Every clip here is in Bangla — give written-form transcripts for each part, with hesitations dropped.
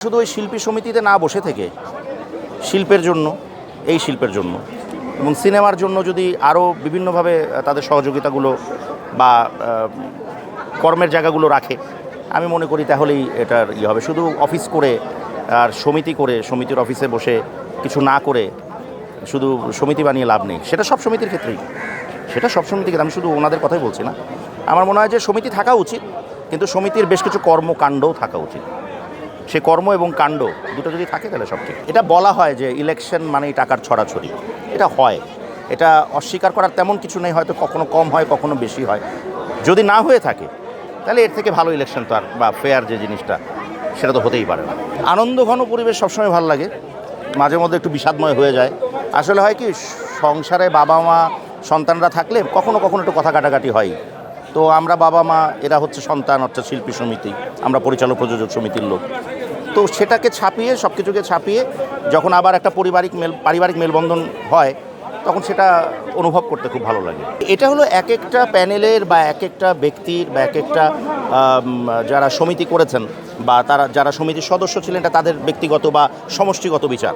শুধু ওই শিল্পী সমিতিতে না বসে থেকে শিল্পের জন্য, এই শিল্পের জন্য এবং সিনেমার জন্য যদি আরও বিভিন্নভাবে তাদের সহযোগিতাগুলো বা কর্মের জায়গাগুলো রাখে, আমি মনে করি তাহলেই এটার হবে। শুধু অফিস করে আর সমিতি করে সমিতির অফিসে বসে কিছু না করে শুধু সমিতি বানিয়ে লাভ নেই। সেটা সব সমিতির ক্ষেত্রেই, আমি শুধু ওনাদের কথাই বলছি না। আমার মনে হয় যে সমিতি থাকা উচিত, কিন্তু সমিতির বেশ কিছু কর্মকাণ্ডও থাকা উচিত। সে কর্ম এবং কাণ্ড দুটো যদি থাকে তাহলে সব ঠিক। এটা বলা হয় যে ইলেকশন মানেই টাকার ছড়াছড়ি, এটা হয়, এটা অস্বীকার করার তেমন কিছু নেই। হয়তো কখনো কম হয়, কখনো বেশি হয়। যদি না হয়ে থাকে তাহলে এর থেকে ভালো ইলেকশন তো আর বা ফেয়ার যে জিনিসটা সেটা তো হতেই পারে না। আনন্দঘন পরিবেশ সবসময় ভালো লাগে, মাঝে মধ্যে একটু বিষাদময় হয়ে যায়। আসলে হয় কি, সংসারে বাবা মা সন্তানরা থাকলে কখনো কখনো একটু কথা কাটাকাটি হয়। তো আমরা বাবা মা, এরা হচ্ছে সন্তান, অর্থাৎ শিল্পী সমিতি, আমরা পরিচালক প্রযোজক সমিতির লোক। তো সেটাকে ছাপিয়ে, সব কিছুকে ছাপিয়ে যখন আবার একটা পারিবারিক মেলবন্ধন হয়, তখন সেটা অনুভব করতে খুব ভালো লাগে। এটা হলো এক একটা প্যানেলের বা এক একটা ব্যক্তির বা এক একটা যারা সমিতি করেছেন বা যারা সমিতির সদস্য ছিলেন, এটা তাদের ব্যক্তিগত বা সমষ্টিগত বিচার।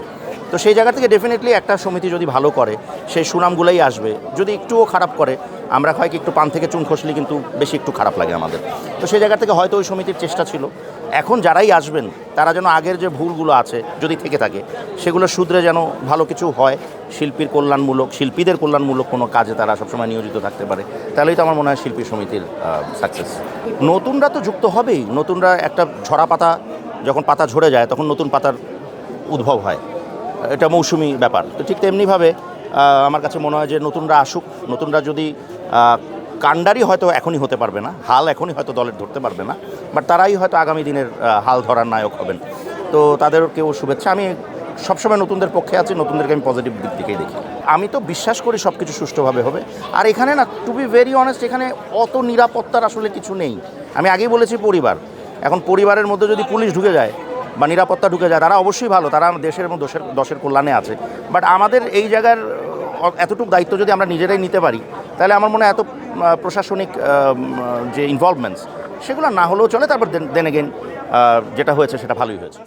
তো সেই জায়গা থেকে ডেফিনেটলি একটা সমিতি যদি ভালো করে সেই সুনামগুলোই আসবে। যদি একটুও খারাপ করে, আমরা হয় কি একটু পান থেকে চুন খসলে কিন্তু বেশি একটু খারাপ লাগে আমাদের। তো সেই জায়গা থেকে হয়তো ওই সমিতির চেষ্টা ছিল। এখন যারাই আসবেন তারা যেন আগের যে ভুলগুলো আছে যদি থেকে থাকে সেগুলো শুধরে যেন ভালো কিছু হয়, শিল্পীদের কল্যাণমূলক কোনো কাজে তারা সবসময় নিয়োজিত থাকতে পারে, তাহলেই তো আমার মনে হয় শিল্পী সমিতির সাকসেস। নতুনরা তো যুক্ত হবেই। নতুনরা, একটা ঝরা পাতা যখন পাতা ঝরে যায় তখন নতুন পাতার উদ্ভব হয়, এটা মৌসুমি ব্যাপার। তো ঠিক তেমনিভাবে আমার কাছে মনে হয় যে নতুনরা আসুক। নতুনরা যদি কাণ্ডারি হয়তো এখনই হতে পারবে না, হাল এখনই হয়তো দলের ধরতে পারবে না, বাট তারাই হয়তো আগামী দিনের হাল ধরার নায়ক হবেন। তো তাদেরকেও শুভেচ্ছা। আমি সবসময় নতুনদের পক্ষে আছি, নতুনদেরকে আমি পজিটিভ দিক থেকেই দেখি। আমি তো বিশ্বাস করি সব কিছু সুষ্ঠুভাবে হবে। আর এখানে না, টু বি ভেরি অনেস্ট, এখানে অত নিরাপত্তার আসলে কিছু নেই। আমি আগেই বলেছি পরিবার, এখন পরিবারের মধ্যে যদি পুলিশ ঢুকে যায় বা নিরাপত্তা ঢুকে যায়, তারা অবশ্যই ভালো, তারা দেশের এবং দশের কল্যাণে আছে। বাট আমাদের এই জায়গার এতটুকু দায়িত্ব যদি আমরা নিজেরাই নিতে পারি, তাহলে আমার মনে হয় এত প্রশাসনিক যে ইনভলভমেন্টস সেগুলো না হলেও চলে। তারপর দেন এগেইন যেটা হয়েছে সেটা ভালোই হয়েছে।